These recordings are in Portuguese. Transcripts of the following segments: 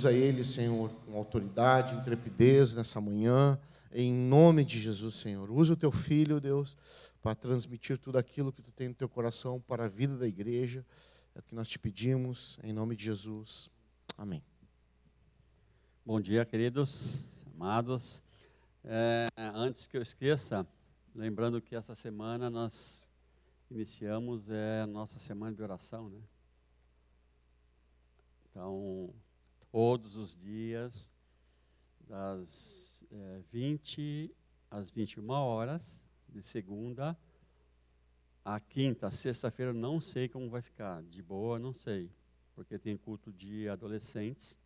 A Ele, Senhor, com autoridade, intrepidez nessa manhã, em nome de Jesus, Senhor. Use o Teu Filho, Deus, para transmitir tudo aquilo que Tu tem no Teu coração para a vida da igreja. É o que nós te pedimos, em nome de Jesus. Amém. Bom dia, queridos, amados. Antes que eu esqueça, lembrando que essa semana nós iniciamos a nossa semana de oração, né? Então, todos os dias, das 20 às 21 horas, de segunda a quinta. Sexta-feira não sei como vai ficar, de boa não sei, porque tem culto de adolescentes,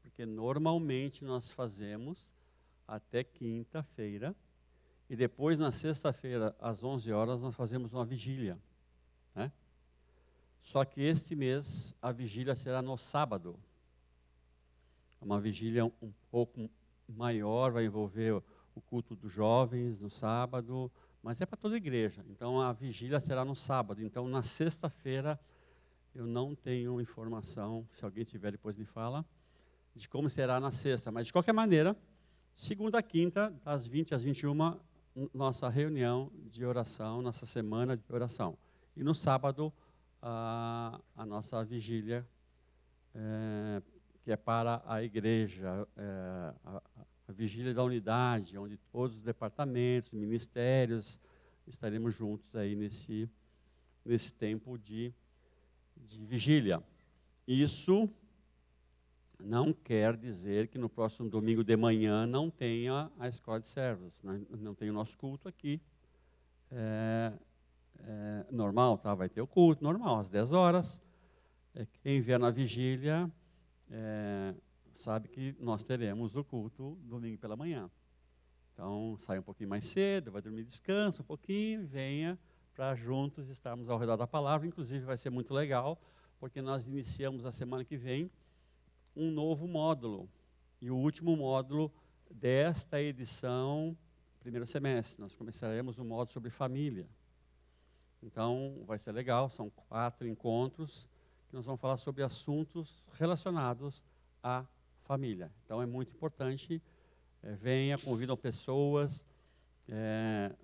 porque normalmente nós fazemos até quinta-feira, e depois na sexta-feira, às 11 horas, nós fazemos uma vigília, né? Só que este mês a vigília será no sábado. Uma vigília um pouco maior, vai envolver o culto dos jovens no sábado, mas é para toda a igreja. Então a vigília será no sábado. Então na sexta-feira eu não tenho informação, se alguém tiver depois me fala, de como será na sexta. Mas de qualquer maneira, segunda a quinta, das 20 às 21, nossa reunião de oração, nossa semana de oração. E no sábado, a nossa vigília, que é para a igreja, a vigília da unidade, onde todos os departamentos, ministérios, estaremos juntos aí nesse tempo de vigília. Isso não quer dizer que no próximo domingo de manhã não tenha a escola de servos, né? Não tem o nosso culto aqui. Normal, tá? Vai ter o culto normal, às 10 horas. Quem vier na vigília sabe que nós teremos o culto domingo pela manhã. Então, sai um pouquinho mais cedo, vai dormir, descansa um pouquinho, venha para juntos estarmos ao redor da palavra. Inclusive, vai ser muito legal, porque nós iniciamos a semana que vem um novo módulo, e o último módulo desta edição, primeiro semestre. Nós começaremos um módulo sobre família. Então, vai ser legal, são 4 encontros, que nós vamos falar sobre assuntos relacionados à família. Então, é muito importante, venha, convidam pessoas. É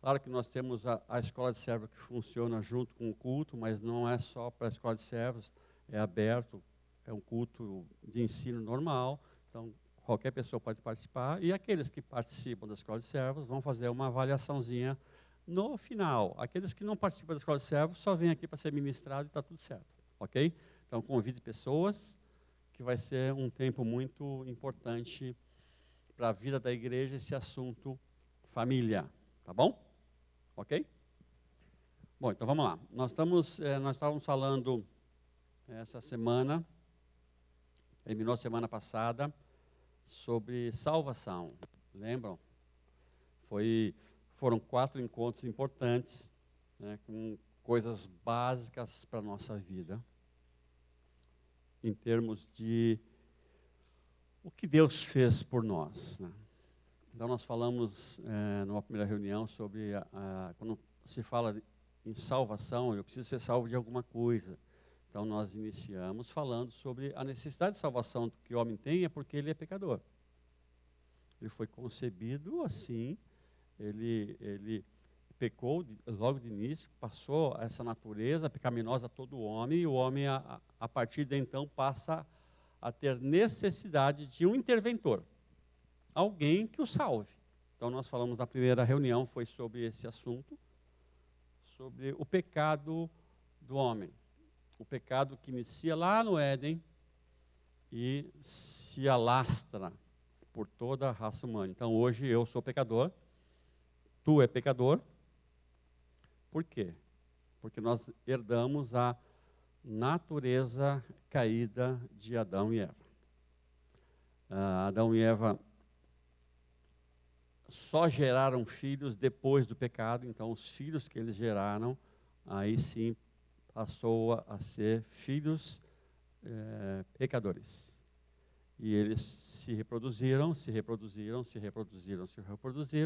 claro que nós temos a escola de servos que funciona junto com o culto, mas não é só para a escola de servos, é aberto. É um culto de ensino normal, então qualquer pessoa pode participar. E aqueles que participam da escola de servos vão fazer uma avaliaçãozinha no final. Aqueles que não participam da escola de servos só vêm aqui para ser ministrado e está tudo certo, ok? Então convide pessoas, que vai ser um tempo muito importante para a vida da igreja, esse assunto família, tá bom? Ok? Bom, então vamos lá. Nós estávamos falando essa semana, terminou semana passada, sobre salvação. Lembram? Foram 4 encontros importantes, né, com coisas básicas para a nossa vida, em termos de o que Deus fez por nós, né? Então nós falamos numa primeira reunião sobre quando se fala em salvação, eu preciso ser salvo de alguma coisa. Então, nós iniciamos falando sobre a necessidade de salvação que o homem tem, porque ele é pecador. Ele foi concebido assim, ele pecou logo de início, passou essa natureza pecaminosa a todo homem, e o homem, a partir de então, passa a ter necessidade de um interventor, alguém que o salve. Então, nós falamos na primeira reunião, foi sobre esse assunto, sobre o pecado do homem. O pecado que inicia lá no Éden e se alastra por toda a raça humana. Então, hoje eu sou pecador, tu é pecador. Por quê? Porque nós herdamos a natureza caída de Adão e Eva. Adão e Eva só geraram filhos depois do pecado, então os filhos que eles geraram, aí sim passou a ser filhos pecadores. E eles se reproduziram,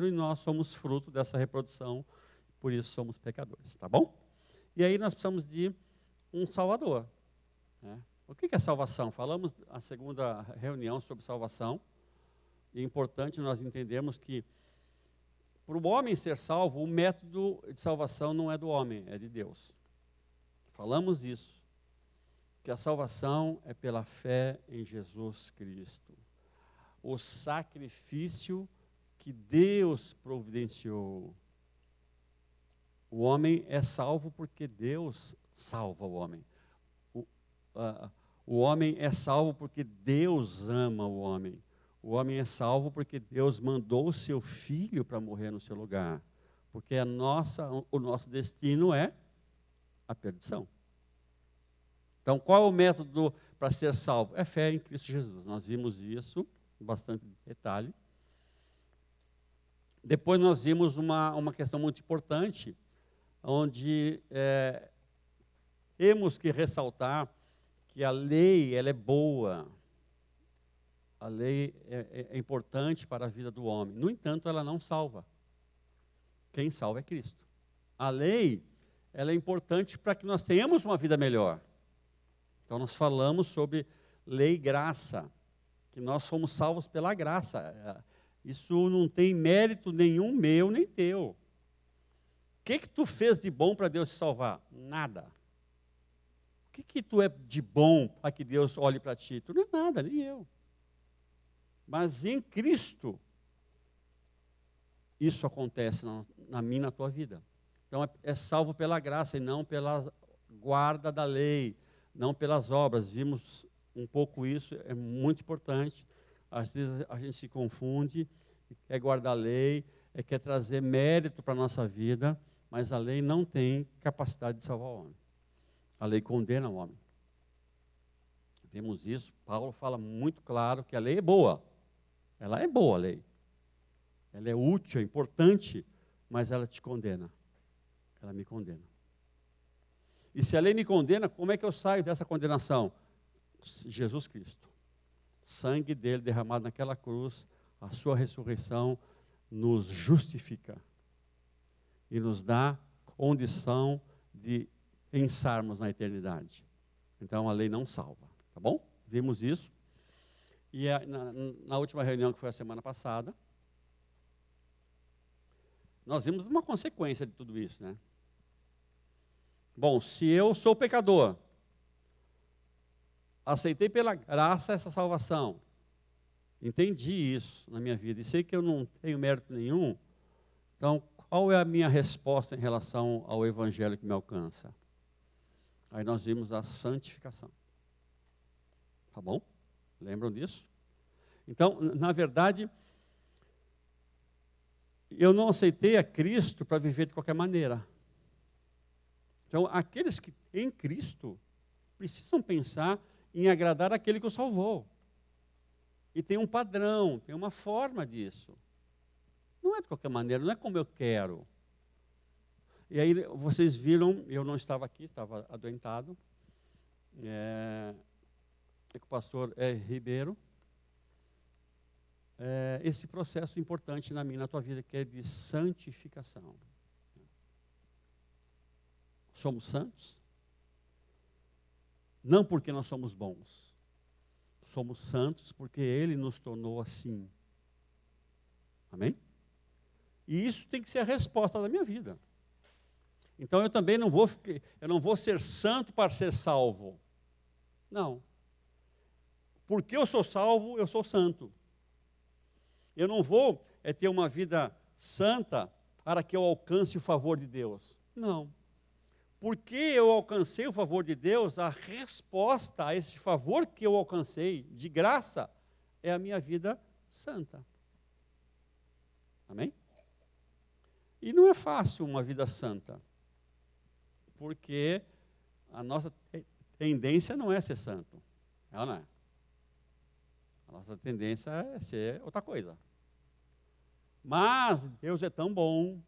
e nós somos fruto dessa reprodução, por isso somos pecadores, tá bom? E aí nós precisamos de um Salvador, né? O que é salvação? Falamos na segunda reunião sobre salvação. E é importante nós entendermos que, para o homem ser salvo, o método de salvação não é do homem, é de Deus. Falamos isso, que a salvação é pela fé em Jesus Cristo. O sacrifício que Deus providenciou. O homem é salvo porque Deus salva o homem. O homem é salvo porque Deus ama o homem. O homem é salvo porque Deus mandou o seu filho para morrer no seu lugar. Porque o nosso destino é a perdição. Então, qual é o método para ser salvo? É fé em Cristo Jesus. Nós vimos isso em bastante detalhe. Depois nós vimos uma questão muito importante, onde temos que ressaltar que a lei ela é boa. A lei é importante para a vida do homem. No entanto, ela não salva. Quem salva é Cristo. A lei ela é importante para que nós tenhamos uma vida melhor. Então, nós falamos sobre lei e graça, que nós somos salvos pela graça. Isso não tem mérito nenhum meu nem teu. O que tu fez de bom para Deus te salvar? Nada. O que tu é de bom para que Deus olhe para ti? Tu não é nada, nem eu. Mas em Cristo, isso acontece na minha e na tua vida. Então, é salvo pela graça e não pela guarda da lei, não pelas obras. Vimos um pouco isso, é muito importante. Às vezes a gente se confunde, quer guardar a lei, quer trazer mérito para a nossa vida, mas a lei não tem capacidade de salvar o homem. A lei condena o homem. Vimos isso, Paulo fala muito claro que a lei é boa. Ela é boa, a lei. Ela é útil, é importante, mas ela te condena. Ela me condena. E se a lei me condena, como é que eu saio dessa condenação? Jesus Cristo. Sangue dele derramado naquela cruz, a sua ressurreição nos justifica. E nos dá condição de pensarmos na eternidade. Então a lei não salva, tá bom? Vimos isso. E na última reunião, que foi a semana passada, nós vimos uma consequência de tudo isso, né? Bom, se eu sou pecador, aceitei pela graça essa salvação, entendi isso na minha vida, e sei que eu não tenho mérito nenhum, então qual é a minha resposta em relação ao evangelho que me alcança? Aí nós vimos a santificação. Tá bom? Lembram disso? Então, na verdade, eu não aceitei a Cristo para viver de qualquer maneira. Então, aqueles que em Cristo precisam pensar em agradar aquele que o salvou. E tem um padrão, tem uma forma disso. Não é de qualquer maneira, não é como eu quero. E aí vocês viram, eu não estava aqui, estava adoentado. Com o pastor Ribeiro. Esse processo importante na minha e na tua vida, que é de santificação. Somos santos? Não porque nós somos bons. Somos santos porque Ele nos tornou assim. Amém? E isso tem que ser a resposta da minha vida. Então eu também não vou ser santo para ser salvo. Não. Porque eu sou salvo, eu sou santo. Eu não vou ter uma vida santa para que eu alcance o favor de Deus. Não. Porque eu alcancei o favor de Deus, a resposta a esse favor que eu alcancei, de graça, é a minha vida santa. Amém? E não é fácil uma vida santa. Porque a nossa tendência não é ser santo. Ela não é. A nossa tendência é ser outra coisa. Mas Deus é tão bom,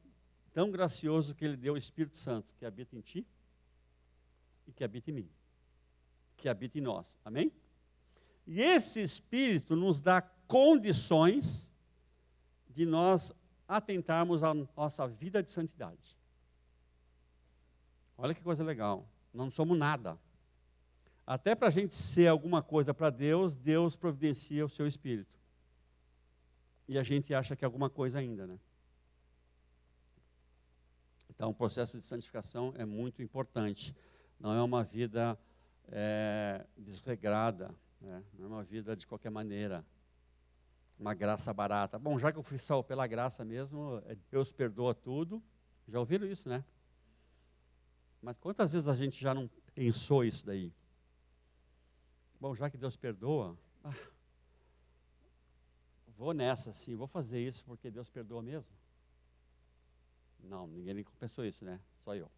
tão gracioso, que Ele deu o Espírito Santo, que habita em ti e que habita em mim, que habita em nós. Amém? E esse Espírito nos dá condições de nós atentarmos à nossa vida de santidade. Olha que coisa legal. Nós não somos nada. Até para a gente ser alguma coisa para Deus, Deus providencia o seu Espírito. E a gente acha que é alguma coisa ainda, né? Então, o processo de santificação é muito importante. Não é uma vida desregrada, né? Não é uma vida de qualquer maneira, uma graça barata. Bom, já que eu fui salvo pela graça mesmo, Deus perdoa tudo. Já ouviram isso, né? Mas quantas vezes a gente já não pensou isso daí? Bom, já que Deus perdoa, vou nessa, sim, vou fazer isso porque Deus perdoa mesmo. Não, ninguém nem pensou isso, né? Só eu.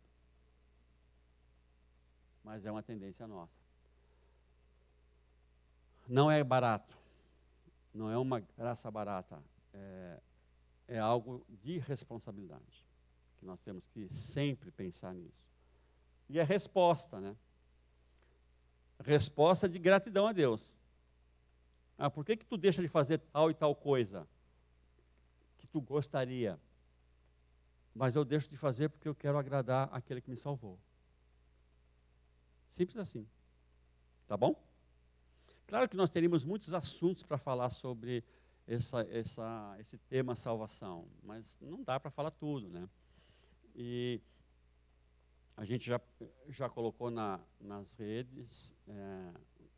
Mas é uma tendência nossa. Não é barato. Não é uma graça barata. É algo de responsabilidade. Que nós temos que sempre pensar nisso. E a resposta, né? Resposta de gratidão a Deus. Por que tu deixa de fazer tal e tal coisa que tu gostaria? Mas eu deixo de fazer porque eu quero agradar aquele que me salvou. Simples assim. Tá bom? Claro que nós teríamos muitos assuntos para falar sobre esse tema salvação, mas não dá para falar tudo, né? E a gente já colocou nas redes,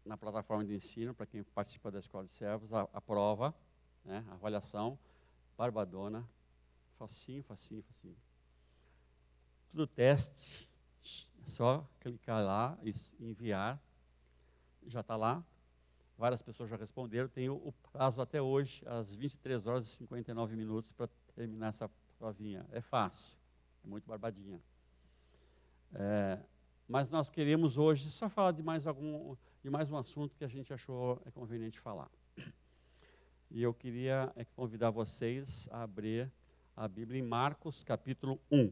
na plataforma de ensino, para quem participa da Escola de Servos, a prova, né, a avaliação, barbadona, facinho. Tudo teste, é só clicar lá e enviar, já está lá. Várias pessoas já responderam, tem o prazo até hoje, às 23 horas e 59 minutos, para terminar essa provinha. É fácil, é muito barbadinha. Mas nós queremos hoje só falar de mais um assunto que a gente achou conveniente falar. E eu queria convidar vocês a abrir a Bíblia em Marcos, capítulo 1.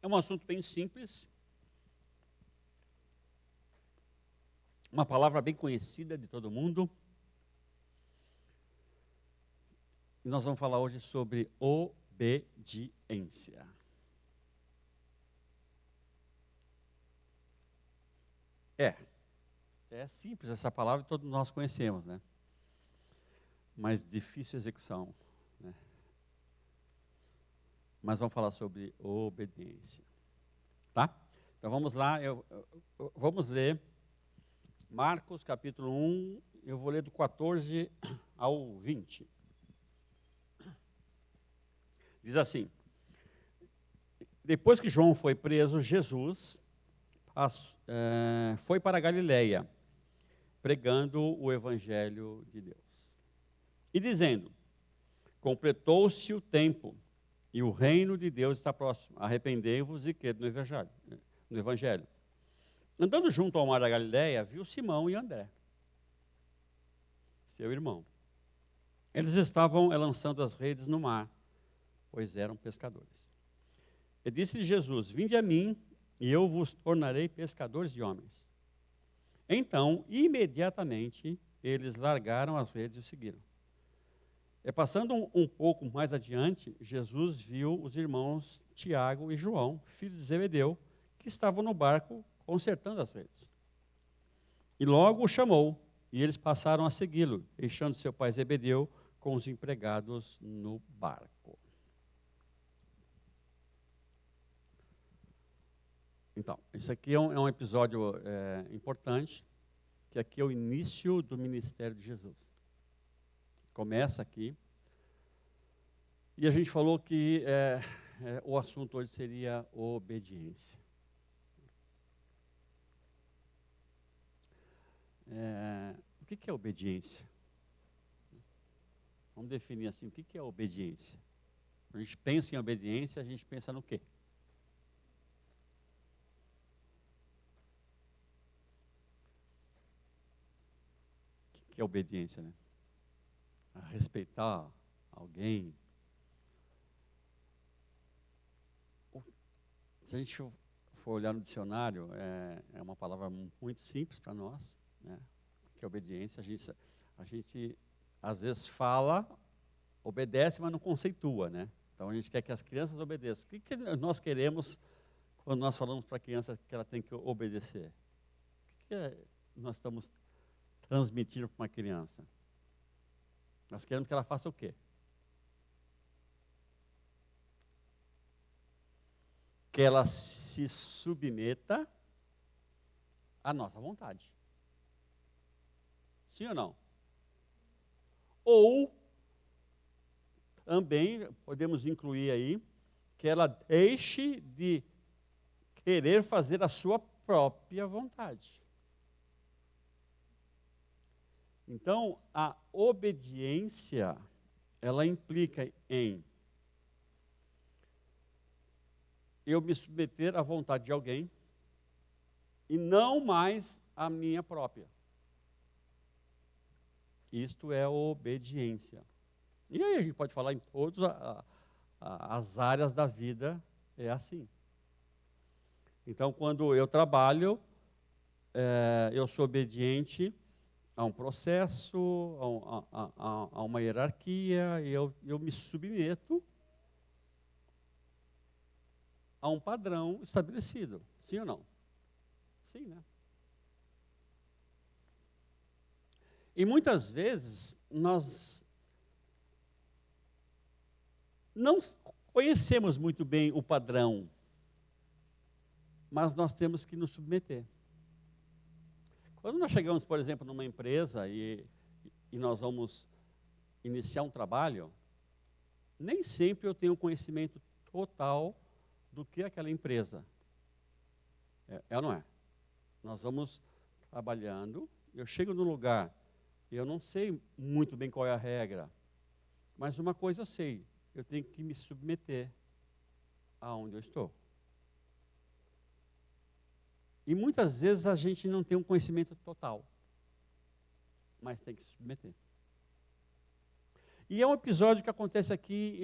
É um assunto bem simples, uma palavra bem conhecida de todo mundo. E nós vamos falar hoje sobre obediência. É simples essa palavra, todos nós conhecemos, né? Mas difícil execução, né? Mas vamos falar sobre obediência, tá? Então vamos lá, vamos ler Marcos capítulo 1, eu vou ler do 14 ao 20. Diz assim: depois que João foi preso, Jesus foi para a Galileia, pregando o evangelho de Deus. E dizendo: completou-se o tempo, e o reino de Deus está próximo. Arrependei-vos e crede no evangelho. Andando junto ao mar da Galileia, viu Simão e André, seu irmão. Eles estavam lançando as redes no mar, pois eram pescadores. E disse-lhe Jesus: vinde a mim, e eu vos tornarei pescadores de homens. Então, imediatamente, eles largaram as redes e o seguiram. E passando um pouco mais adiante, Jesus viu os irmãos Tiago e João, filhos de Zebedeu, que estavam no barco consertando as redes. E logo o chamou, e eles passaram a segui-lo, deixando seu pai Zebedeu com os empregados no barco. Então, isso aqui é um episódio importante, que aqui é o início do ministério de Jesus. Começa aqui. E a gente falou que o assunto hoje seria obediência. O que é obediência? Vamos definir assim, o que é obediência? Quando a gente pensa em obediência, a gente pensa no quê? O que é obediência, né? A respeitar alguém. Se a gente for olhar no dicionário, é uma palavra muito simples para nós, né? Que é obediência. A gente às vezes fala obedece, mas não conceitua, né? Então a gente quer que as crianças obedeçam. O que nós queremos quando nós falamos para a criança que ela tem que obedecer? O que nós estamos transmitindo para uma criança? Nós queremos que ela faça o quê? Que ela se submeta à nossa vontade. Sim ou não? Ou também podemos incluir aí que ela deixe de querer fazer a sua própria vontade. Então, a obediência, ela implica em eu me submeter à vontade de alguém e não mais à minha própria. Isto é obediência. E aí a gente pode falar em todas as áreas da vida, é assim. Então, quando eu trabalho, eu sou obediente a um processo, a uma hierarquia, e eu me submeto a um padrão estabelecido. Sim ou não? Sim, né? E muitas vezes nós não conhecemos muito bem o padrão, mas nós temos que nos submeter. Quando nós chegamos, por exemplo, numa empresa e nós vamos iniciar um trabalho, nem sempre eu tenho conhecimento total do que é aquela empresa. É ou não é? Nós vamos trabalhando, eu chego num lugar, eu não sei muito bem qual é a regra, mas uma coisa eu sei, eu tenho que me submeter aonde eu estou. E muitas vezes a gente não tem um conhecimento total, mas tem que se submeter. E é um episódio que acontece aqui,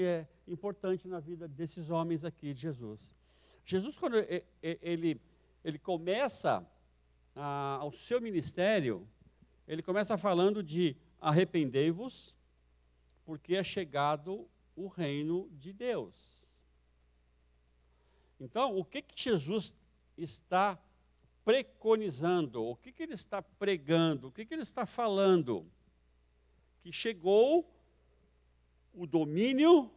importante na vida desses homens aqui de Jesus. Jesus, quando ele começa o seu ministério, ele começa falando de arrependei-vos, porque é chegado o reino de Deus. Então, o que Jesus está preconizando? O que ele está pregando? O que ele está falando? Que chegou o domínio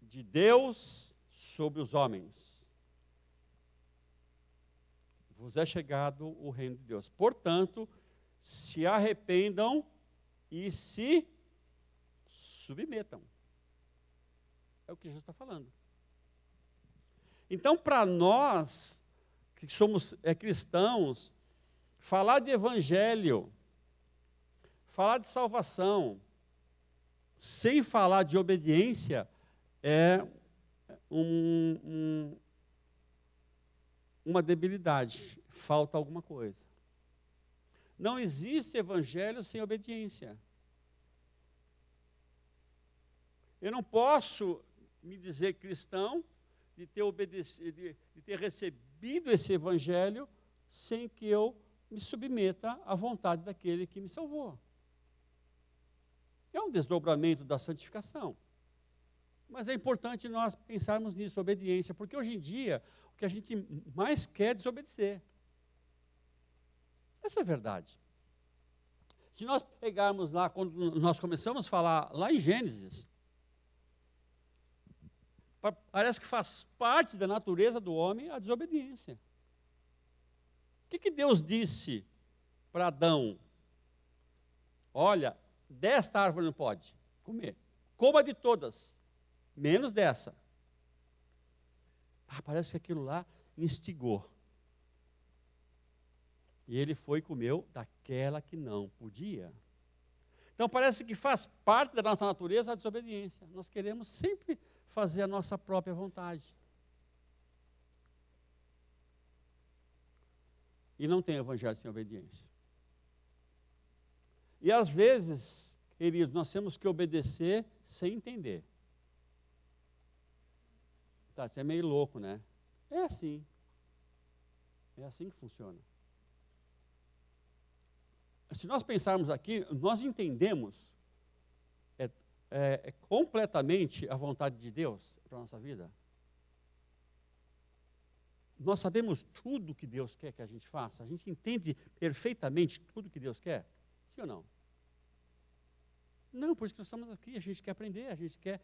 de Deus sobre os homens. Vos é chegado o reino de Deus. Portanto, se arrependam e se submetam. É o que Jesus está falando. Então, para nós que somos cristãos, falar de evangelho, falar de salvação, sem falar de obediência, é uma debilidade, falta alguma coisa. Não existe evangelho sem obediência. Eu não posso me dizer cristão de ter obedecido, de ter recebido esse evangelho sem que eu me submeta à vontade daquele que me salvou. É um desdobramento da santificação. Mas é importante nós pensarmos nisso, obediência, porque hoje em dia o que a gente mais quer é desobedecer. Essa é a verdade. Se nós pegarmos lá, quando nós começamos a falar lá em Gênesis, parece que faz parte da natureza do homem a desobediência. O que Deus disse para Adão? Olha, desta árvore não pode comer. Coma de todas, menos dessa. Parece que aquilo lá instigou. E ele foi e comeu daquela que não podia. Então parece que faz parte da nossa natureza a desobediência. Nós queremos sempre fazer a nossa própria vontade. E não tem evangelho sem obediência. E às vezes, queridos, nós temos que obedecer sem entender. Tá, você é meio louco, né? É assim. É assim que funciona. Se nós pensarmos aqui, nós entendemos completamente a vontade de Deus para a nossa vida? Nós sabemos tudo que Deus quer que a gente faça? A gente entende perfeitamente tudo que Deus quer? Sim ou não? Não, por isso que nós estamos aqui, a gente quer aprender, a gente quer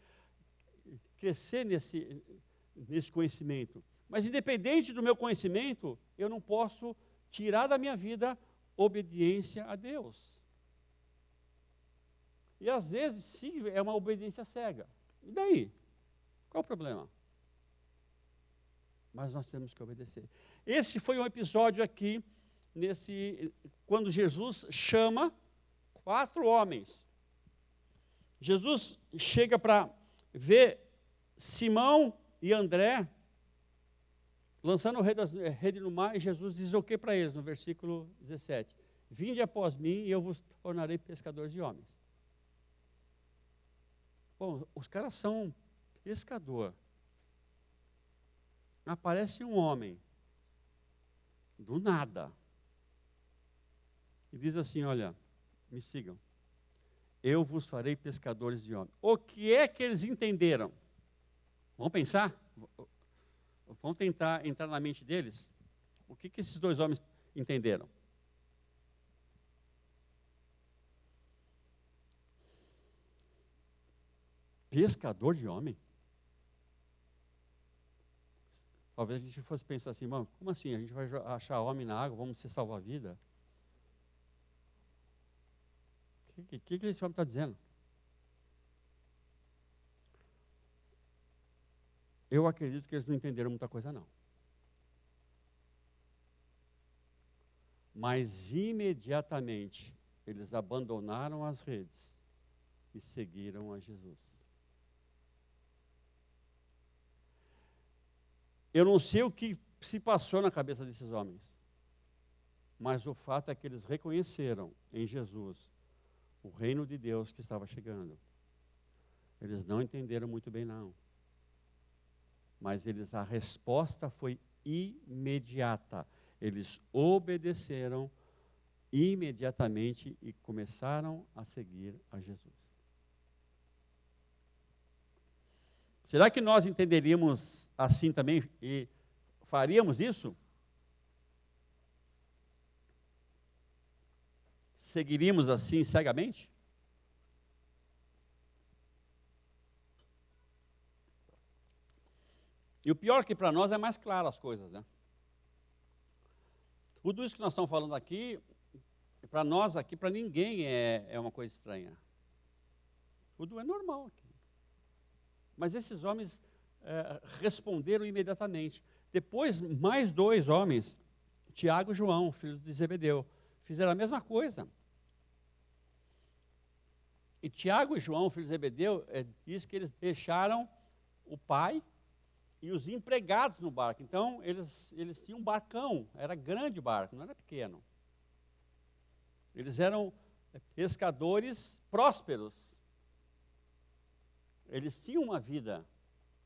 crescer nesse conhecimento. Mas independente do meu conhecimento, eu não posso tirar da minha vida obediência a Deus. E às vezes, sim, é uma obediência cega. E daí? Qual o problema? Mas nós temos que obedecer. Esse foi um episódio aqui, quando Jesus chama 4 homens. Jesus chega para ver Simão e André lançando rede no mar, e Jesus diz o que para eles, no versículo 17? Vinde após mim e eu vos tornarei pescadores de homens. Bom, os caras são pescador. Aparece um homem, do nada, e diz assim, olha, me sigam, eu vos farei pescadores de homens. O que é que eles entenderam? Vamos pensar? Vamos tentar entrar na mente deles? O que esses 2 homens entenderam? Pescador de homem? Talvez a gente fosse pensar assim, mano, como assim? A gente vai achar homem na água, vamos ser salva-vida? O que esse homem está dizendo? Eu acredito que eles não entenderam muita coisa, não. Mas imediatamente eles abandonaram as redes e seguiram a Jesus. Eu não sei o que se passou na cabeça desses homens, mas o fato é que eles reconheceram em Jesus o reino de Deus que estava chegando. Eles não entenderam muito bem, não. Mas a resposta foi imediata. Eles obedeceram imediatamente e começaram a seguir a Jesus. Será que nós entenderíamos assim também e faríamos isso? Seguiríamos assim cegamente? E o pior é que para nós é mais claro as coisas, né? Tudo isso que nós estamos falando aqui, para nós aqui, para ninguém é uma coisa estranha. Tudo é normal aqui. Mas esses homens responderam imediatamente. Depois, mais 2 homens, Tiago e João, filhos de Zebedeu, fizeram a mesma coisa. E Tiago e João, filhos de Zebedeu, diz que eles deixaram o pai e os empregados no barco. Então, eles tinham um barcão, era grande o barco, não era pequeno. Eles eram pescadores prósperos. Eles tinham uma vida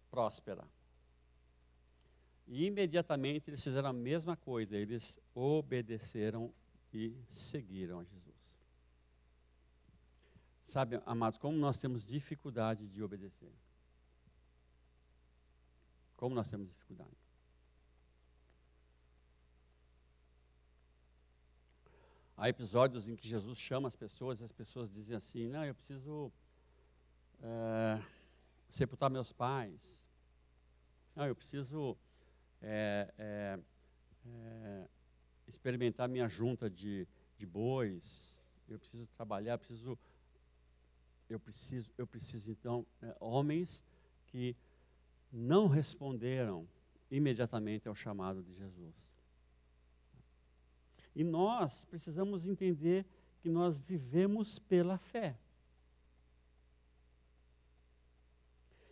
próspera. E imediatamente eles fizeram a mesma coisa, eles obedeceram e seguiram a Jesus. Sabe, amados, como nós temos dificuldade de obedecer. Como nós temos dificuldade. Há episódios em que Jesus chama as pessoas e as pessoas dizem assim, não, eu preciso sepultar meus pais. Não, eu preciso experimentar minha junta de bois. Eu preciso trabalhar, eu preciso então, homens que não responderam imediatamente ao chamado de Jesus. E nós precisamos entender que nós vivemos pela fé.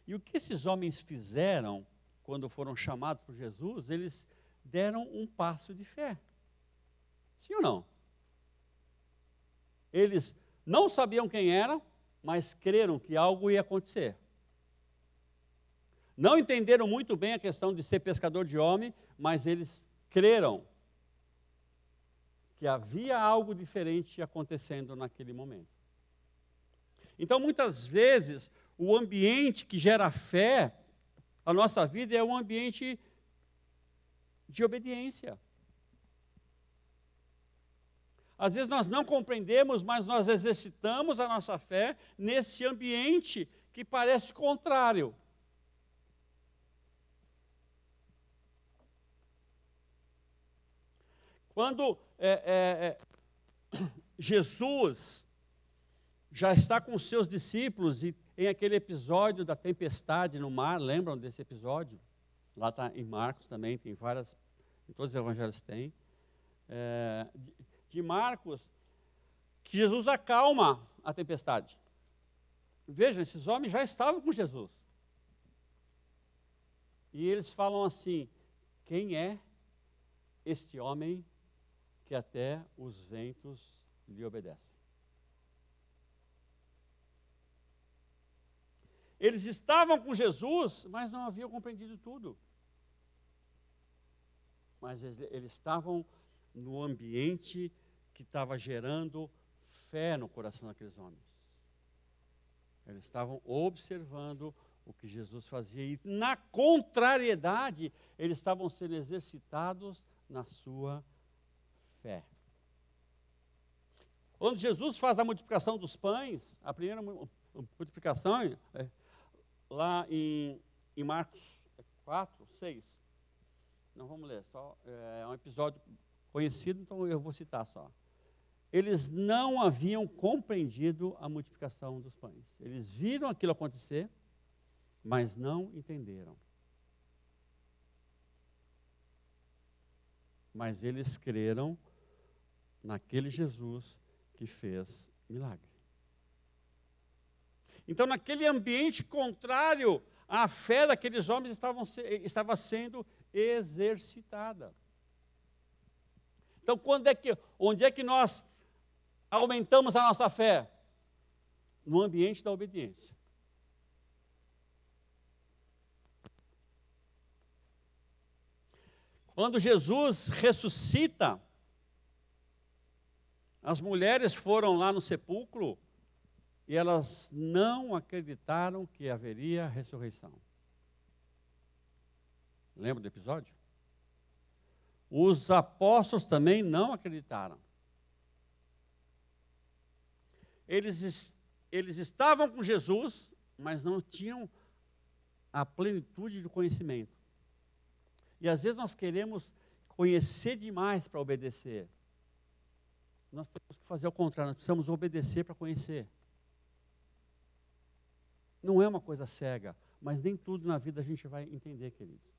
E o que esses homens fizeram quando foram chamados por Jesus? Eles deram um passo de fé. Sim ou não? Eles não sabiam quem eram, mas creram que algo ia acontecer. Não entenderam muito bem a questão de ser pescador de homem, mas eles creram que havia algo diferente acontecendo naquele momento. Então, muitas vezes, o ambiente que gera fé, a nossa vida é um ambiente de obediência. Às vezes nós não compreendemos, mas nós exercitamos a nossa fé nesse ambiente que parece contrário. Quando Jesus já está com os seus discípulos e em aquele episódio da tempestade no mar, lembram desse episódio? Lá está em Marcos também, tem várias, em todos os evangelhos tem. De Marcos, que Jesus acalma a tempestade. Vejam, esses homens já estavam com Jesus. E eles falam assim: quem é este homem que até os ventos lhe obedecem? Eles estavam com Jesus, mas não haviam compreendido tudo. Mas eles estavam no ambiente que estava gerando fé no coração daqueles homens. Eles estavam observando o que Jesus fazia e, na contrariedade, eles estavam sendo exercitados na sua fé. Quando Jesus faz a multiplicação dos pães, a primeira multiplicação, lá em Marcos 4, 6, não vamos ler, só, é um episódio conhecido, então eu vou citar só. Eles não haviam compreendido a multiplicação dos pães. Eles viram aquilo acontecer, mas não entenderam. Mas eles creram naquele Jesus que fez milagre. Então, naquele ambiente contrário, a fé daqueles homens estava sendo exercitada. Então, onde é que nós aumentamos a nossa fé? No ambiente da obediência. Quando Jesus ressuscita, as mulheres foram lá no sepulcro e elas não acreditaram que haveria ressurreição. Lembra do episódio? Os apóstolos também não acreditaram. Eles estavam com Jesus, mas não tinham a plenitude do conhecimento. E às vezes nós queremos conhecer demais para obedecer. Nós temos que fazer o contrário, nós precisamos obedecer para conhecer. Não é uma coisa cega, mas nem tudo na vida a gente vai entender, queridos.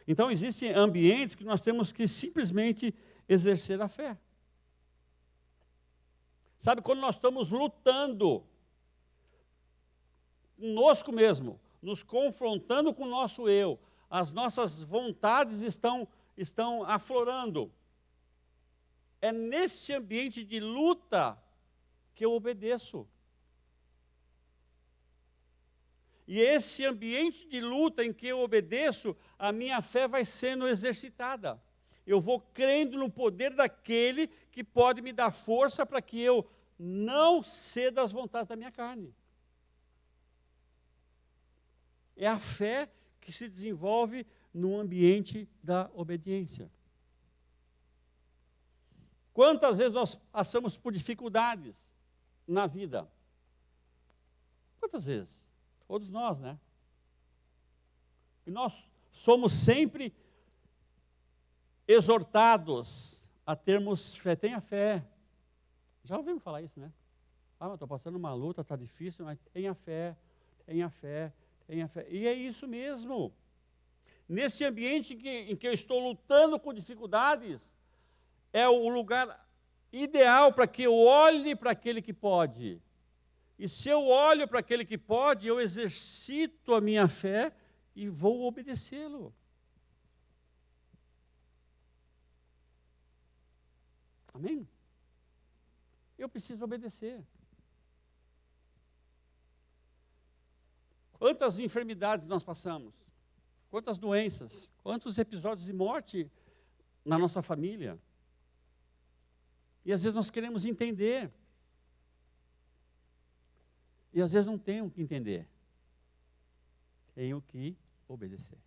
Então, existem ambientes que nós temos que simplesmente exercer a fé. Sabe, quando nós estamos lutando conosco mesmo, nos confrontando com o nosso eu, as nossas vontades estão aflorando. É nesse ambiente de luta que eu obedeço. E esse ambiente de luta em que eu obedeço, a minha fé vai sendo exercitada. Eu vou crendo no poder daquele que pode me dar força para que eu não ceda às vontades da minha carne. É a fé que se desenvolve no ambiente da obediência. Quantas vezes nós passamos por dificuldades na vida? Quantas vezes? Todos nós, né? E nós somos sempre exortados a termos fé. Tenha fé. Já ouvimos falar isso, né? Mas estou passando uma luta, está difícil, mas tenha fé, tenha fé, tenha fé. E é isso mesmo. Nesse ambiente em que eu estou lutando com dificuldades, é o lugar ideal para que eu olhe para aquele que pode. E se eu olho para aquele que pode, eu exercito a minha fé e vou obedecê-lo. Amém? Eu preciso obedecer. Quantas enfermidades nós passamos? Quantas doenças? Quantos episódios de morte na nossa família? E às vezes nós queremos entender. E às vezes não tem o que entender. Tenho que obedecer.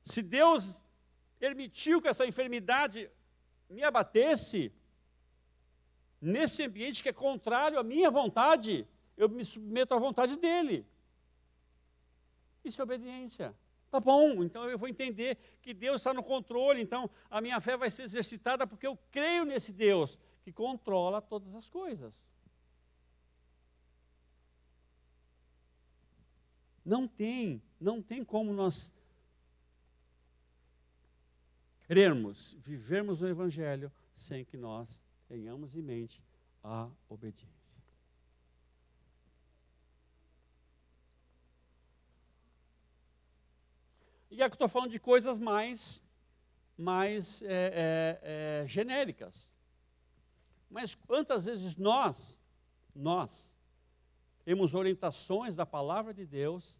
Se Deus permitiu que essa enfermidade me abatesse, nesse ambiente que é contrário à minha vontade, eu me submeto à vontade dele. Isso é obediência. Tá bom, então eu vou entender que Deus está no controle, então a minha fé vai ser exercitada porque eu creio nesse Deus que controla todas as coisas. Não tem como nós crermos, vivermos o Evangelho sem que nós tenhamos em mente a obediência. E aqui estou falando de coisas mais genéricas. Mas quantas vezes nós temos orientações da palavra de Deus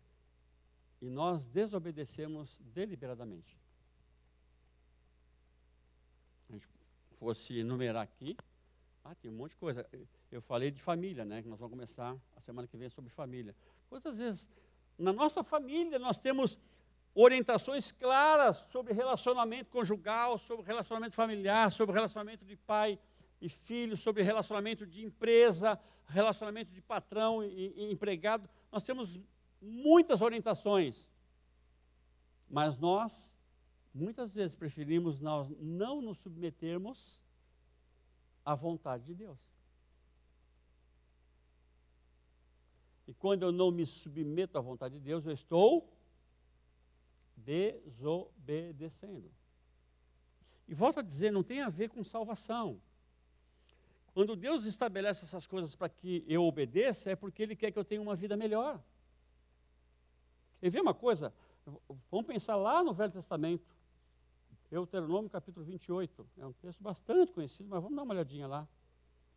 e nós desobedecemos deliberadamente? Se a gente fosse enumerar aqui, tem um monte de coisa. Eu falei de família, né? Que nós vamos começar a semana que vem sobre família. Quantas vezes na nossa família nós temos orientações claras sobre relacionamento conjugal, sobre relacionamento familiar, sobre relacionamento de pai e filho, sobre relacionamento de empresa, relacionamento de patrão e empregado. Nós temos muitas orientações, mas nós, muitas vezes, preferimos não nos submetermos à vontade de Deus. E quando eu não me submeto à vontade de Deus, eu estou desobedecendo. E volto a dizer, não tem a ver com salvação. Quando Deus estabelece essas coisas para que eu obedeça, é porque Ele quer que eu tenha uma vida melhor. E vê uma coisa, vamos pensar lá no Velho Testamento, Deuteronômio capítulo 28, é um texto bastante conhecido, mas vamos dar uma olhadinha lá.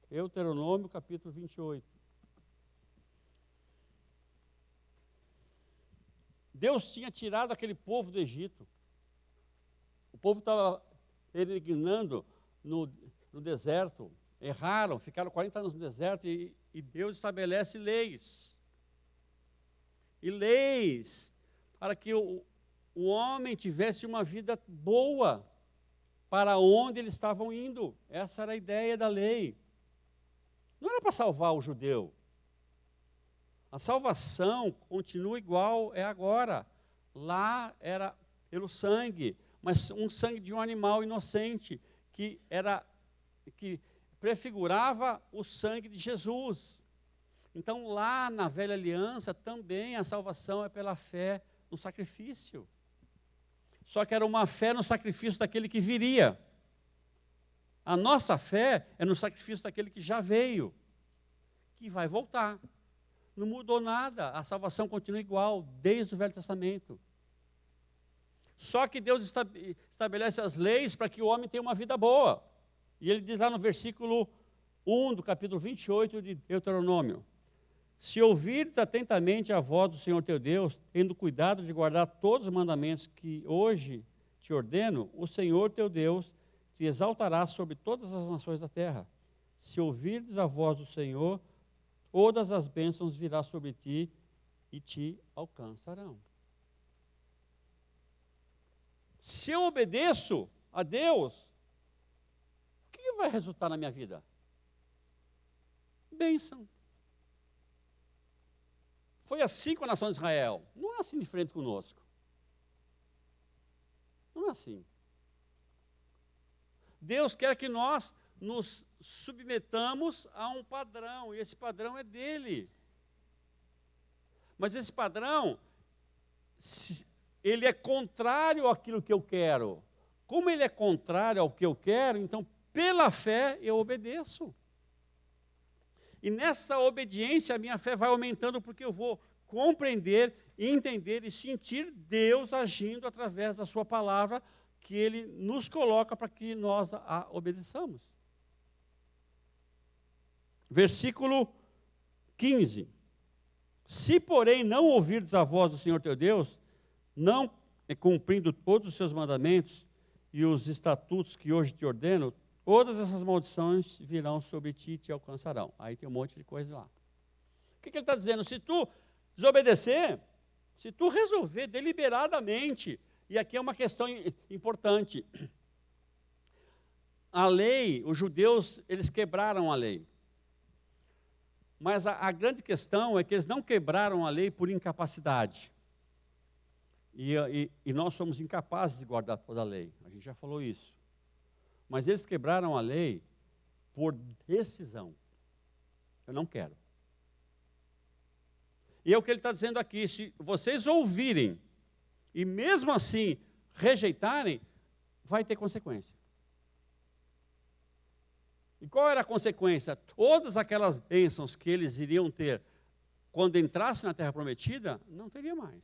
Deuteronômio capítulo 28. Deus tinha tirado aquele povo do Egito. O povo estava peregrinando no deserto, erraram, ficaram 40 anos no deserto e Deus estabelece leis. E leis para que o homem tivesse uma vida boa para onde eles estavam indo. Essa era a ideia da lei. Não era para salvar o judeu. A salvação continua igual é agora. Lá era pelo sangue, mas um sangue de um animal inocente, que prefigurava o sangue de Jesus. Então lá na velha aliança também a salvação é pela fé no sacrifício. Só que era uma fé no sacrifício daquele que viria. A nossa fé é no sacrifício daquele que já veio, que vai voltar. Não mudou nada, a salvação continua igual, desde o Velho Testamento. Só que Deus estabelece as leis para que o homem tenha uma vida boa. E ele diz lá no versículo 1 do capítulo 28 de Deuteronômio: se ouvires atentamente a voz do Senhor teu Deus, tendo cuidado de guardar todos os mandamentos que hoje te ordeno, o Senhor teu Deus te exaltará sobre todas as nações da terra. Se ouvires a voz do Senhor, todas as bênçãos virão sobre ti e te alcançarão. Se eu obedeço a Deus, o que vai resultar na minha vida? Bênção. Foi assim com a nação de Israel. Não é assim de frente conosco. Não é assim. Deus quer que nós nos submetamos a um padrão, e esse padrão é dele. Mas esse padrão, ele é contrário àquilo que eu quero. Como ele é contrário ao que eu quero, então, pela fé, eu obedeço. E nessa obediência, a minha fé vai aumentando, porque eu vou compreender, entender e sentir Deus agindo através da sua palavra, que Ele nos coloca para que nós a obedeçamos. Versículo 15. Se, porém, não ouvirdes a voz do Senhor teu Deus, não cumprindo todos os seus mandamentos e os estatutos que hoje te ordeno, Todas essas maldições virão sobre ti e te alcançarão. Aí tem um monte de coisa lá. O que ele está dizendo? Se tu desobedecer, se tu resolver deliberadamente, e aqui é uma questão importante, a lei, os judeus, eles quebraram a lei. Mas a grande questão é que eles não quebraram a lei por incapacidade. E nós somos incapazes de guardar toda a lei. A gente já falou isso. Mas eles quebraram a lei por decisão. Eu não quero. E é o que ele está dizendo aqui. Se vocês ouvirem e mesmo assim rejeitarem, vai ter consequência. E qual era a consequência? Todas aquelas bênçãos que eles iriam ter quando entrassem na Terra Prometida, não teria mais.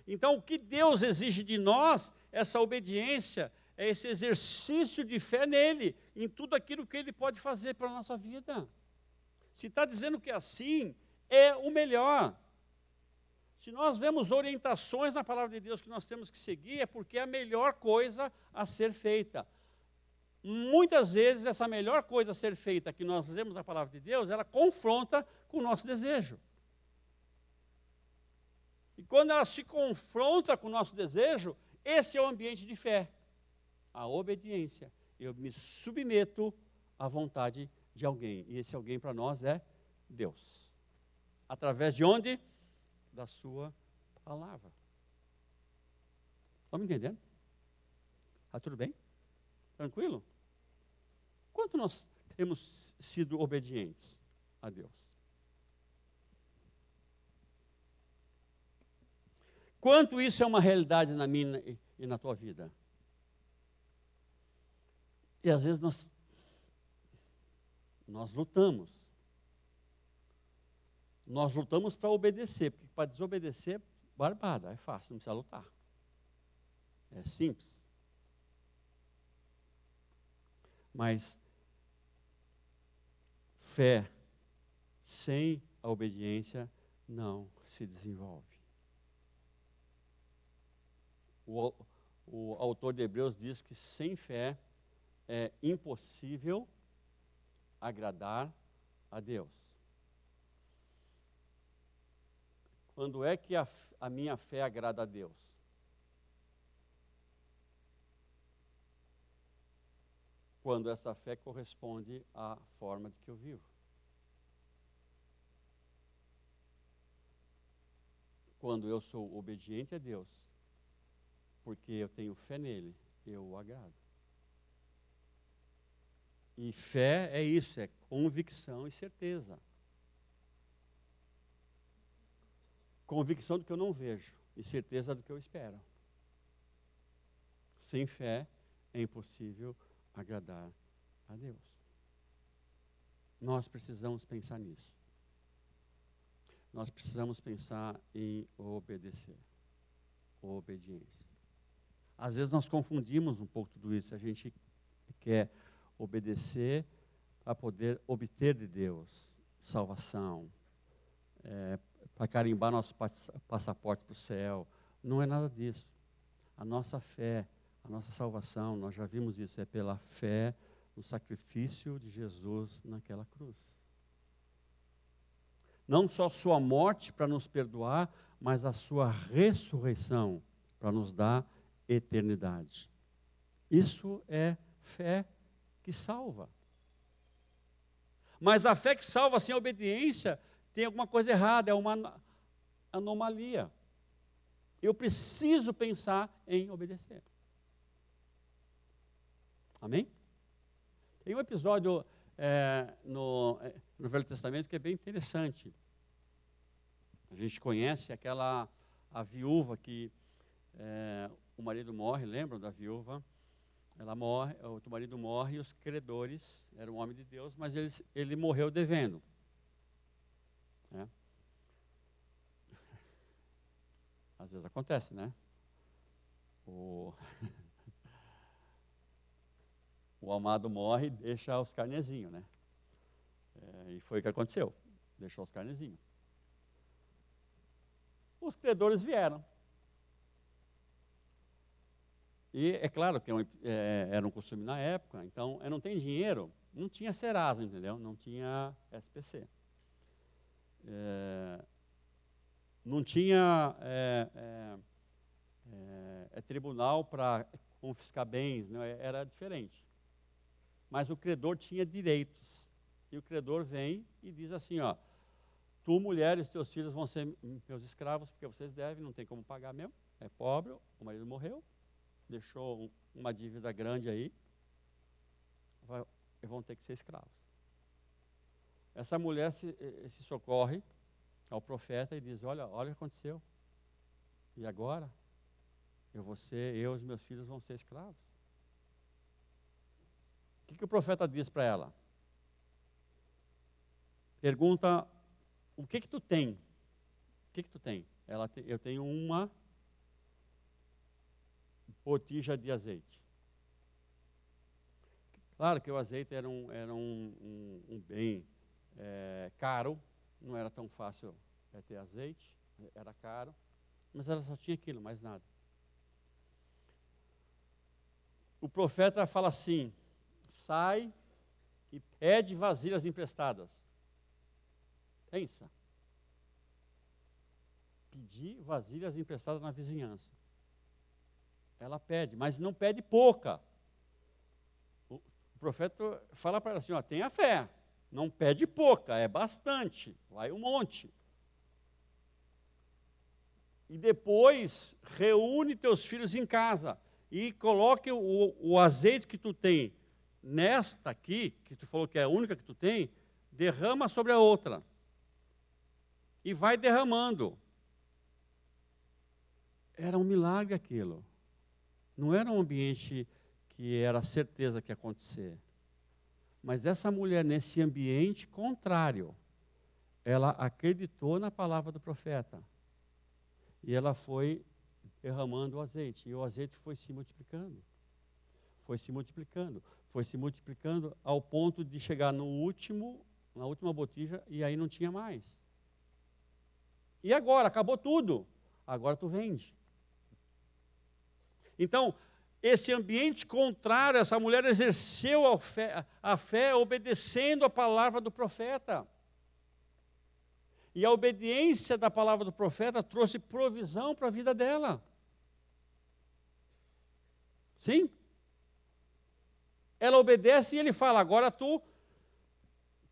Então, o que Deus exige de nós, essa obediência, é esse exercício de fé nele, em tudo aquilo que ele pode fazer para a nossa vida. Se está dizendo que assim é o melhor. Se nós vemos orientações na palavra de Deus que nós temos que seguir, é porque é a melhor coisa a ser feita. Muitas vezes, essa melhor coisa a ser feita que nós vemos na palavra de Deus, ela confronta com o nosso desejo. E quando ela se confronta com o nosso desejo, esse é o ambiente de fé. A obediência. Eu me submeto à vontade de alguém. E esse alguém para nós é Deus. Através de onde? Da sua palavra. Estão me entendendo? Está tudo bem? Tranquilo? Quanto nós temos sido obedientes a Deus? Quanto isso é uma realidade na minha e na tua vida? E às vezes nós lutamos. Nós lutamos para obedecer, porque para desobedecer, barbada, é fácil, não precisa lutar. É simples. Mas fé sem a obediência não se desenvolve. O autor de Hebreus diz que sem fé é impossível agradar a Deus. Quando é que a minha fé agrada a Deus? Quando essa fé corresponde à forma de que eu vivo. Quando eu sou obediente a Deus, porque eu tenho fé nele, eu o agrado. E fé é isso, é convicção e certeza. Convicção do que eu não vejo e certeza do que eu espero. Sem fé é impossível agradar a Deus. Nós precisamos pensar nisso. Nós precisamos pensar em obedecer. Obediência. Às vezes nós confundimos um pouco tudo isso. A gente quer obedecer para poder obter de Deus salvação, para carimbar nosso passaporte para o céu. Não é nada disso. A nossa fé, a nossa salvação, nós já vimos isso, é pela fé no sacrifício de Jesus naquela cruz. Não só sua morte para nos perdoar, mas a sua ressurreição para nos dar eternidade. Isso é fé que salva. Mas a fé que salva sem obediência tem alguma coisa errada, é uma anomalia. Eu preciso pensar em obedecer. Amém? Tem um episódio no Velho Testamento que é bem interessante. A gente conhece a viúva que o marido morre, lembram da viúva? Ela morre, o marido morre e os credores, era um homem de Deus, mas ele morreu devendo. Às vezes acontece, né? O amado morre e deixa os carnezinhos, né? E foi o que aconteceu, deixou os carnezinhos. Os credores vieram. E é claro que era um costume na época, então não tem dinheiro, não tinha Serasa, entendeu? Não tinha SPC. Não tinha tribunal para confiscar bens, né? Era diferente. Mas o credor tinha direitos. E o credor vem e diz assim, ó, tu, mulher, e os teus filhos vão ser meus escravos, porque vocês devem, não tem como pagar mesmo, é pobre, o marido morreu, deixou uma dívida grande aí, vão ter que ser escravos. Essa mulher se socorre ao profeta e diz, olha o que aconteceu. E agora? Eu e os meus filhos vão ser escravos. O que o profeta diz para ela? Pergunta, o que tu tem? O que tu tem? Eu tenho uma botija de azeite. Claro que o azeite era um bem caro, não era tão fácil ter azeite, era caro, mas ela só tinha aquilo, mais nada. O profeta fala assim, sai e pede vasilhas emprestadas. Pensa. Pedir vasilhas emprestadas na vizinhança. Ela pede, mas não pede pouca. O profeta fala para ela assim, ó, tenha fé, não pede pouca, é bastante, vai um monte. E depois reúne teus filhos em casa e coloque o azeite que tu tem nesta aqui, que tu falou que é a única que tu tem, derrama sobre a outra. E vai derramando. Era um milagre aquilo. Não era um ambiente que era certeza que ia acontecer. Mas essa mulher, nesse ambiente contrário, ela acreditou na palavra do profeta. E ela foi derramando o azeite. E o azeite foi se multiplicando. Foi se multiplicando. Foi se multiplicando ao ponto de chegar na última botija, e aí não tinha mais. E agora? Acabou tudo. Agora tu vende. Então, esse ambiente contrário, essa mulher exerceu a fé obedecendo a palavra do profeta. E a obediência da palavra do profeta trouxe provisão para a vida dela. Sim? Ela obedece e ele fala, agora tu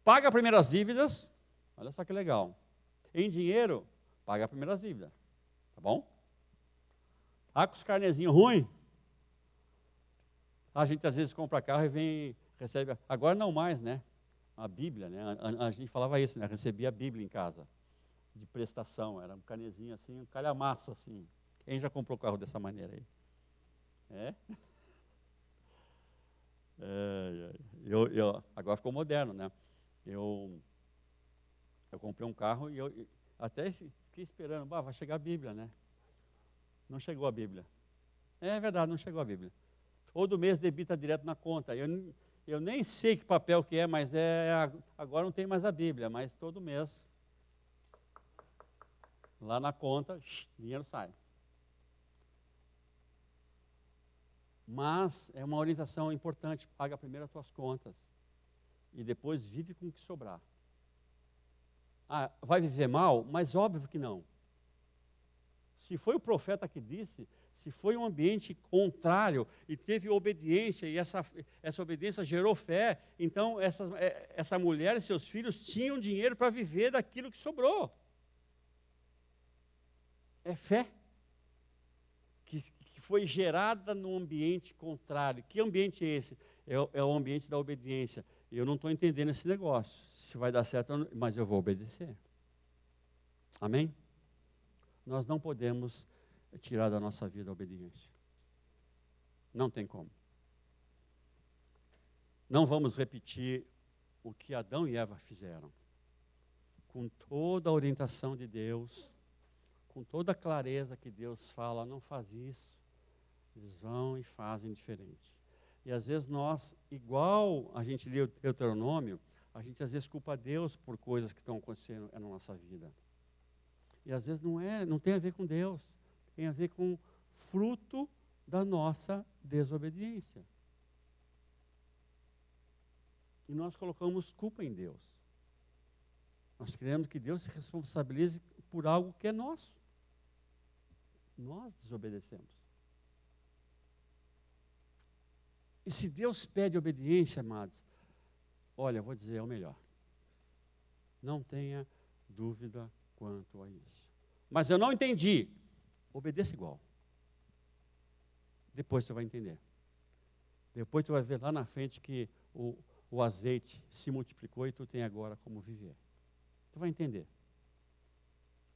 paga as primeiras dívidas. Olha só que legal. Em dinheiro, paga as primeiras dívidas. Tá bom? Ah, com os carnezinhos ruins. A gente às vezes compra carro e recebe. Agora não mais, né? A Bíblia, né? A gente falava isso, né? Recebia a Bíblia em casa, de prestação. Era um carnezinho assim, um calhamaço assim. Quem já comprou carro dessa maneira aí? Agora ficou moderno, né? Eu comprei um carro e eu até fiquei esperando, vai chegar a Bíblia, né? Não chegou a Bíblia. É verdade, não chegou a Bíblia. Todo mês debita direto na conta. Eu nem sei que papel que é, mas agora não tem mais a Bíblia, mas todo mês, lá na conta, dinheiro sai. Mas é uma orientação importante, paga primeiro as tuas contas e depois vive com o que sobrar. Ah, vai viver mal? Mas óbvio que não. Se foi o profeta que disse, se foi um ambiente contrário e teve obediência, e essa obediência gerou fé, então essa mulher e seus filhos tinham dinheiro para viver daquilo que sobrou. É fé que foi gerada num ambiente contrário. Que ambiente é esse? É o ambiente da obediência. Eu não estou entendendo esse negócio, se vai dar certo, mas eu vou obedecer. Amém? Nós não podemos tirar da nossa vida a obediência. Não tem como. Não vamos repetir o que Adão e Eva fizeram. Com toda a orientação de Deus, com toda a clareza que Deus fala, não faz isso. Eles vão e fazem diferente. E às vezes nós, igual a gente lê o Deuteronômio, a gente às vezes culpa Deus por coisas que estão acontecendo na nossa vida. E às vezes não tem a ver com Deus, tem a ver com fruto da nossa desobediência. E nós colocamos culpa em Deus. Nós queremos que Deus se responsabilize por algo que é nosso. Nós desobedecemos. E se Deus pede obediência, amados, olha, eu vou dizer, é o melhor. Não tenha dúvida quanto a isso. Mas eu não entendi. Obedeça igual. Depois você vai entender. Depois tu vai ver lá na frente que o azeite se multiplicou e tu tem agora como viver. Tu vai entender.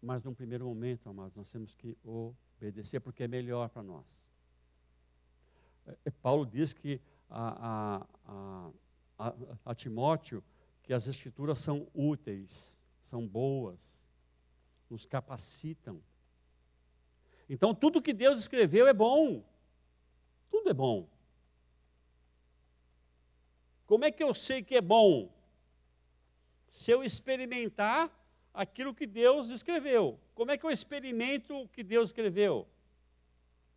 Mas num primeiro momento, amados, nós temos que obedecer, porque é melhor para nós. Paulo diz que a Timóteo que as escrituras são úteis, são boas, nos capacitam. Então tudo que Deus escreveu é bom. Tudo é bom. Como é que eu sei que é bom? Se eu experimentar aquilo que Deus escreveu. Como é que eu experimento o que Deus escreveu?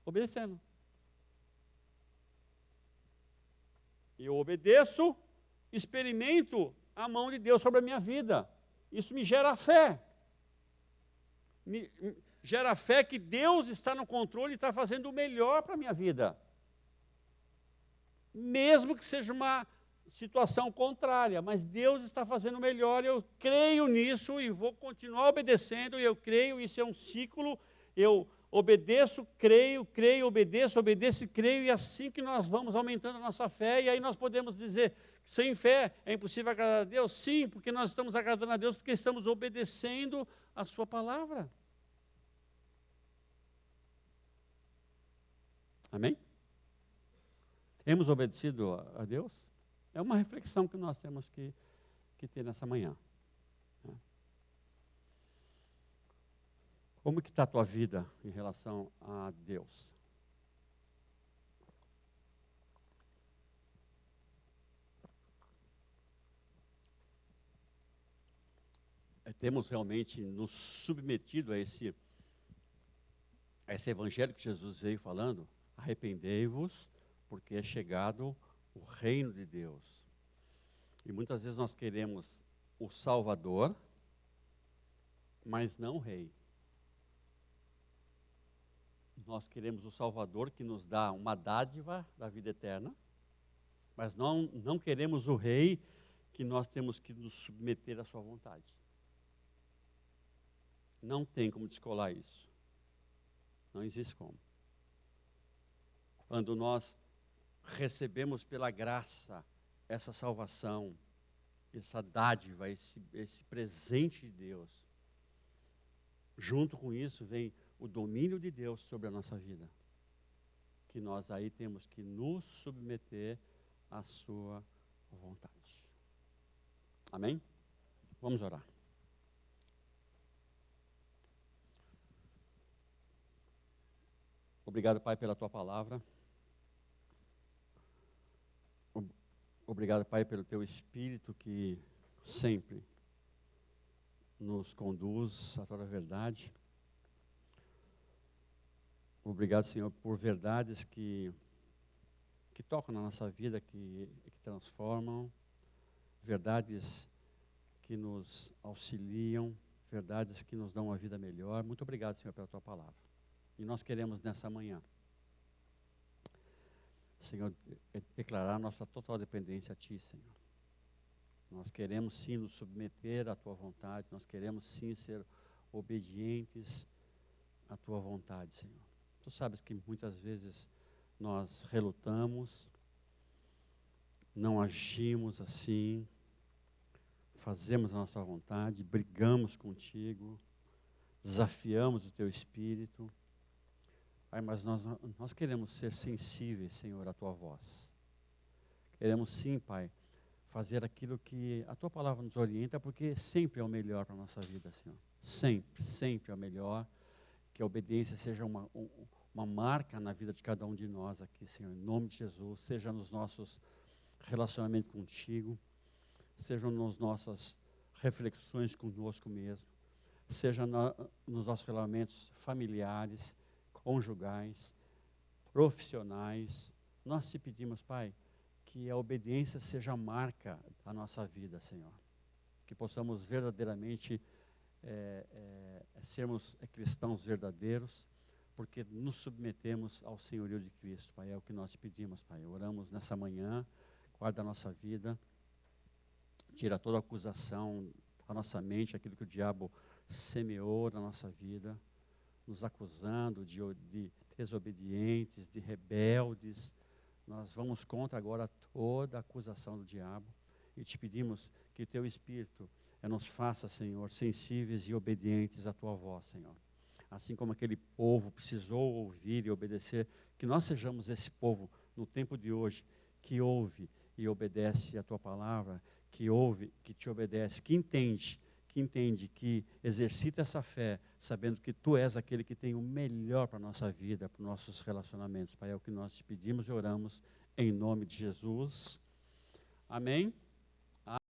Obedecendo. Eu obedeço, experimento a mão de Deus sobre a minha vida. Isso me gera fé. Gera fé que Deus está no controle e está fazendo o melhor para a minha vida. Mesmo que seja uma situação contrária, mas Deus está fazendo o melhor, eu creio nisso e vou continuar obedecendo, eu creio, isso é um ciclo, eu obedeço, creio, obedeço e creio, e assim que nós vamos aumentando a nossa fé, e aí nós podemos dizer, sem fé é impossível agradar a Deus? Sim, porque nós estamos agradando a Deus, porque estamos obedecendo a sua palavra. Amém? Temos obedecido a Deus? É uma reflexão que nós temos que ter nessa manhã. Como que está a tua vida em relação a Deus? Temos realmente nos submetido a esse evangelho que Jesus veio falando? Arrependei-vos, porque é chegado o reino de Deus. E muitas vezes nós queremos o Salvador, mas não o Rei. Nós queremos o Salvador que nos dá uma dádiva da vida eterna, mas não queremos o Rei que nós temos que nos submeter à sua vontade. Não tem como descolar isso. Não existe como. Quando nós recebemos pela graça essa salvação, essa dádiva, esse presente de Deus, junto com isso vem o domínio de Deus sobre a nossa vida, que nós aí temos que nos submeter à sua vontade. Amém? Vamos orar. Obrigado, Pai, pela tua palavra. Obrigado, Pai, pelo teu Espírito que sempre nos conduz à tua verdade. Obrigado, Senhor, por verdades que tocam na nossa vida, que transformam, verdades que nos auxiliam, verdades que nos dão uma vida melhor. Muito obrigado, Senhor, pela tua palavra. E nós queremos nessa manhã, Senhor, declarar nossa total dependência a Ti, Senhor. Nós queremos sim nos submeter à Tua vontade, nós queremos sim ser obedientes à Tua vontade, Senhor. Tu sabes que muitas vezes nós relutamos, não agimos assim, fazemos a nossa vontade, brigamos contigo, desafiamos o Teu Espírito. Pai, mas nós queremos ser sensíveis, Senhor, à Tua voz. Queremos sim, Pai, fazer aquilo que a Tua palavra nos orienta, porque sempre é o melhor para a nossa vida, Senhor. Sempre é o melhor. Que a obediência seja uma marca na vida de cada um de nós aqui, Senhor, em nome de Jesus, seja nos nossos relacionamentos contigo, seja nas nossas reflexões conosco mesmo, seja nos nossos relacionamentos familiares, conjugais, profissionais. Nós te pedimos, Pai, que a obediência seja a marca da nossa vida, Senhor. Que possamos verdadeiramente sermos cristãos verdadeiros, porque nos submetemos ao senhorio de Cristo, Pai. É o que nós te pedimos, Pai. Oramos nessa manhã, guarda a nossa vida, tira toda acusação da nossa mente, aquilo que o diabo semeou na nossa vida, nos acusando de desobedientes, de rebeldes. Nós vamos contra agora toda acusação do diabo e te pedimos que o teu Espírito nos faça, Senhor, sensíveis e obedientes à tua voz, Senhor. Assim como aquele povo precisou ouvir e obedecer, que nós sejamos esse povo no tempo de hoje, que ouve e obedece a tua palavra, que ouve, que te obedece, que entende, que exercita essa fé, sabendo que tu és aquele que tem o melhor para a nossa vida, para os nossos relacionamentos. Pai, é o que nós te pedimos e oramos em nome de Jesus. Amém.